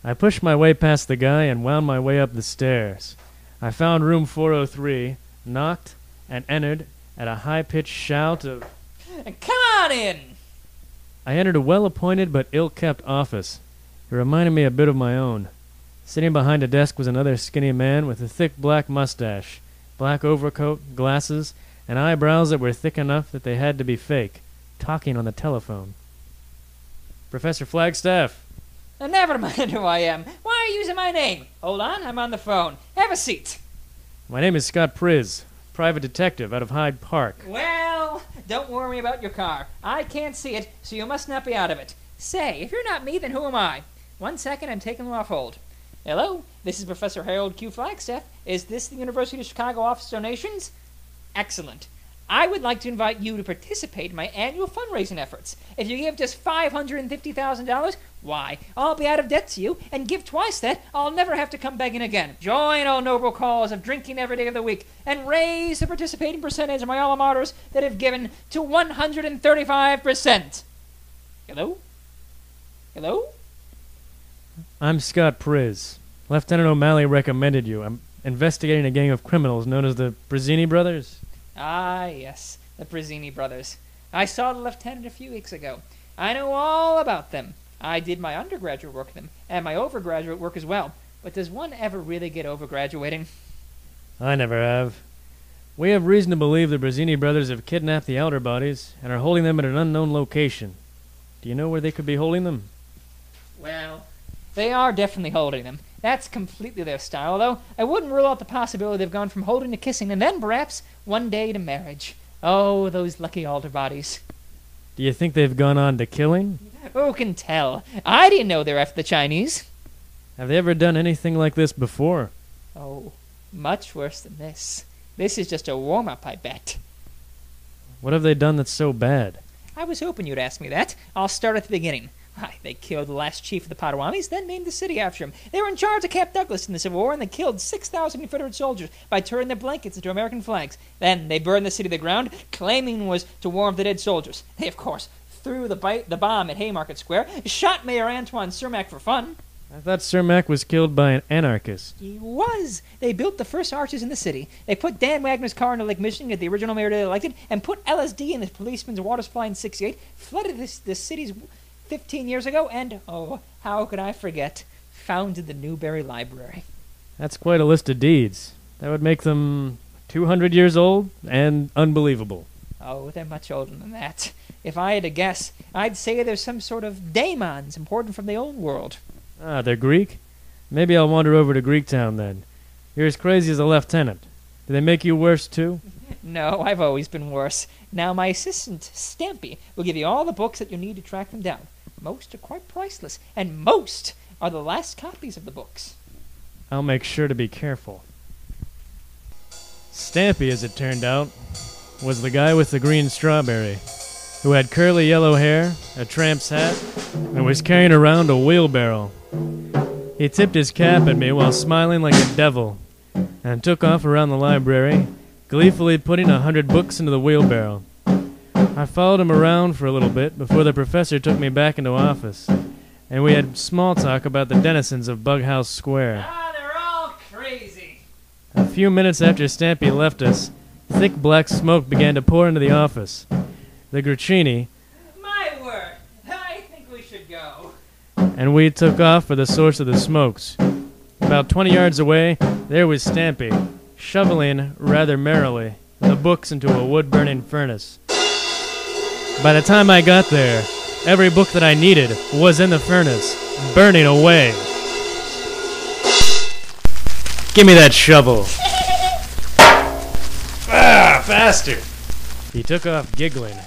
I pushed my way past the guy and wound my way up the stairs. I found room 403, knocked, and entered at a high-pitched shout of, "Come on in!" I entered a well-appointed but ill-kept office. It reminded me a bit of my own. Sitting behind a desk was another skinny man with a thick black mustache, black overcoat, glasses, and eyebrows that were thick enough that they had to be fake, talking on the telephone. "Professor Flagstaff." Never mind who I am. Why are you using my name? Hold on, I'm on the phone. Have a seat. "My name is Scott Priz, private detective out of Hyde Park." Well, don't worry about your car. I can't see it, so you must not be out of it. Say, if you're not me, then who am I? 1 second, I'm taking you off hold. Hello, this is Professor Harold Q. Flagstaff. Is this the University of Chicago Office of Donations? Excellent. I would like to invite you to participate in my annual fundraising efforts. If you give just $550,000, why, I'll be out of debt to you, and give twice that, I'll never have to come begging again. Join our noble cause of drinking every day of the week, and raise the participating percentage of my alma maters that have given to 135%. Hello? Hello? "I'm Scott Priz. Lieutenant O'Malley recommended you. I'm investigating a gang of criminals known as the Brizzini brothers." Ah, yes, the Brizzini brothers. I saw the lieutenant a few weeks ago. I know all about them. I did my undergraduate work with them, and my overgraduate work as well. But does one ever really get overgraduating? "I never have. We have reason to believe the Brizzini brothers have kidnapped the Alderbodies and are holding them at an unknown location. Do you know where they could be holding them?" Well, they are definitely holding them. That's completely their style, though I wouldn't rule out the possibility they've gone from holding to kissing, and then, perhaps, one day to marriage. Oh, those lucky Alderbodies. "Do you think they've gone on to killing?" Who can tell? I didn't know they were after the Chinese. "Have they ever done anything like this before?" Oh, much worse than this. This is just a warm-up, I bet. "What have they done that's so bad?" I was hoping you'd ask me that. I'll start at the beginning. Why, they killed the last chief of the Potawatomis, then named the city after him. They were in charge of Camp Douglas in the Civil War, and they killed 6,000 Confederate soldiers by turning their blankets into American flags. Then they burned the city to the ground, claiming it was to warm the dead soldiers. They, of course, threw the bomb at Haymarket Square, shot Mayor Antoine Cermak for fun. "I thought Cermak was killed by an anarchist." He was. They built the first arches in the city. They put Dan Wagner's car into Lake Michigan, get the original mayor they elected, and put LSD in the policeman's water supply in '68, flooded the city's 15 years ago, and, oh, how could I forget, founded the Newberry Library. That's quite a list of deeds. That would make them 200 years old and unbelievable. Oh, they're much older than that. If I had to guess, I'd say they're some sort of daemons imported from the old world. Ah, they're Greek? Maybe I'll wander over to Greektown then. You're as crazy as a lieutenant. Do they make you worse, too? No, I've always been worse. Now my assistant, Stampy, will give you all the books that you need to track them down. Most are quite priceless, and most are the last copies of the books. I'll make sure to be careful. Stampy, as it turned out, was the guy with the green strawberry, who had curly yellow hair, a tramp's hat, and was carrying around a wheelbarrow. He tipped his cap at me while smiling like a devil, and took off around the library, gleefully putting 100 books into the wheelbarrow. I followed him around for a little bit before the professor took me back into office, and we had small talk about the denizens of Bughouse Square. Ah, they're all crazy. A few minutes after Stampy left us, thick black smoke began to pour into the office. The Gracchini, My word, I think we should go. and we took off for the source of the smokes. About 20 yards away, there was Stampy, shoveling rather merrily the books into a wood-burning furnace. By the time I got there, every book that I needed was in the furnace, burning away. "Give me that shovel." "Ah, faster!" He took off giggling.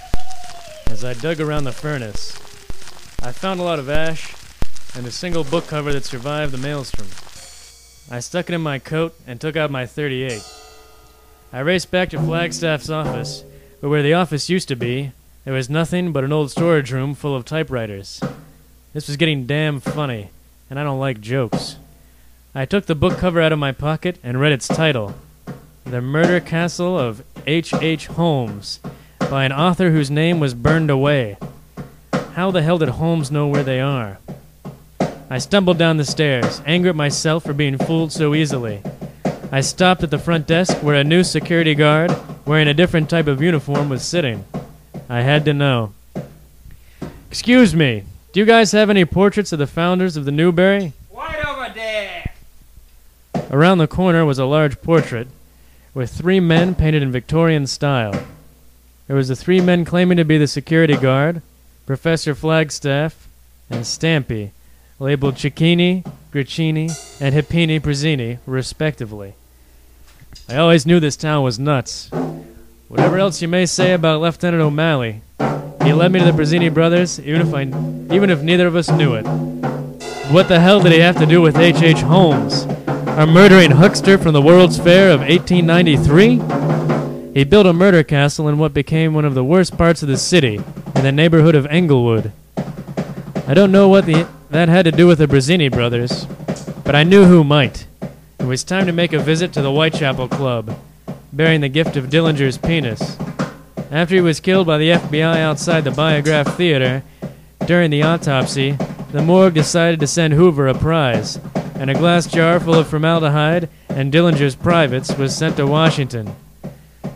As I dug around the furnace, I found a lot of ash and a single book cover that survived the maelstrom. I stuck it in my coat and took out my .38. I raced back to Flagstaff's office, but where the office used to be, there was nothing but an old storage room full of typewriters. This was getting damn funny, and I don't like jokes. I took the book cover out of my pocket and read its title, The Murder Castle of H.H. Holmes, by an author whose name was burned away. How the hell did Holmes know where they are? I stumbled down the stairs, angry at myself for being fooled so easily. I stopped at the front desk where a new security guard, wearing a different type of uniform, was sitting. I had to know. Excuse me, do you guys have any portraits of the founders of the Newberry? Right over there. Around the corner was a large portrait with 3 men painted in Victorian style. There was the 3 men claiming to be the security guard, Professor Flagstaff, and Stampy, labeled Cicchini, Griccini, and Hippini Prezzini, respectively. I always knew this town was nuts. Whatever else you may say about Lieutenant O'Malley, he led me to the Prezzini brothers, even if neither of us knew it. What the hell did he have to do with H.H. Holmes, a murdering huckster from the World's Fair of 1893? He built a murder castle in what became one of the worst parts of the city, in the neighborhood of Englewood. I don't know what that had to do with the Prezzini brothers, but I knew who might. It was time to make a visit to the Whitechapel Club, bearing the gift of Dillinger's penis. After he was killed by the FBI outside the Biograph Theater, during the autopsy, the morgue decided to send Hoover a prize, and a glass jar full of formaldehyde and Dillinger's privates was sent to Washington.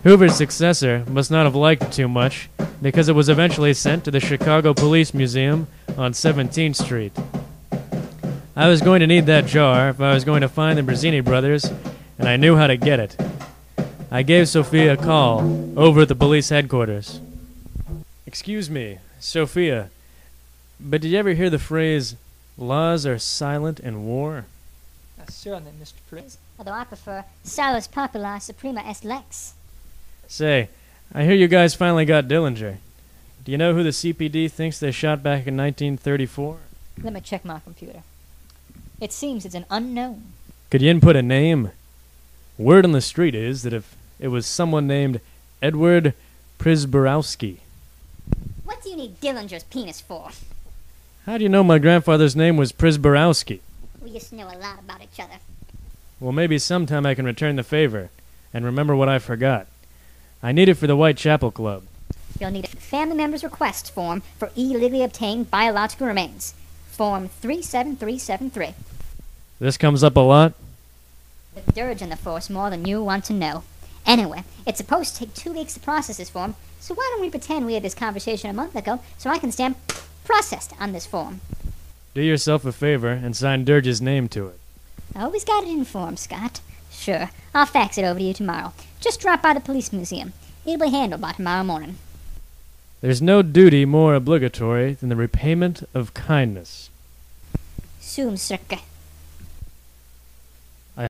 Hoover's successor must not have liked it too much, because it was eventually sent to the Chicago Police Museum on 17th Street. I was going to need that jar if I was going to find the Prezzini brothers, and I knew how to get it. I gave Sophia a call, over at the police headquarters. Excuse me, Sophia, but did you ever hear the phrase, laws are silent in war? Certainly, Mr. Prince. Although I prefer Salus Populi Suprema est Lex. Say, I hear you guys finally got Dillinger. Do you know who the CPD thinks they shot back in 1934? Let me check my computer. It seems it's an unknown. Could you input a name? Word on the street is that if it was someone named Edward Przborowski. What do you need Dillinger's penis for? How do you know my grandfather's name was Przborowski? We just know a lot about each other. Well, maybe sometime I can return the favor and remember what I forgot. I need it for the Whitechapel Club. You'll need a family member's request form for illegally obtained biological remains. Form 37373. This comes up a lot? With dirge in the force more than you want to know. Anyway, it's supposed to take 2 weeks to process this form, so why don't we pretend we had this conversation a month ago so I can stamp processed on this form. Do yourself a favor and sign Dirge's name to it. I always got it in form, Scott. Sure, I'll fax it over to you tomorrow. Just drop by the police museum. It'll be handled by tomorrow morning. There's no duty more obligatory than the repayment of kindness. Soon, circa.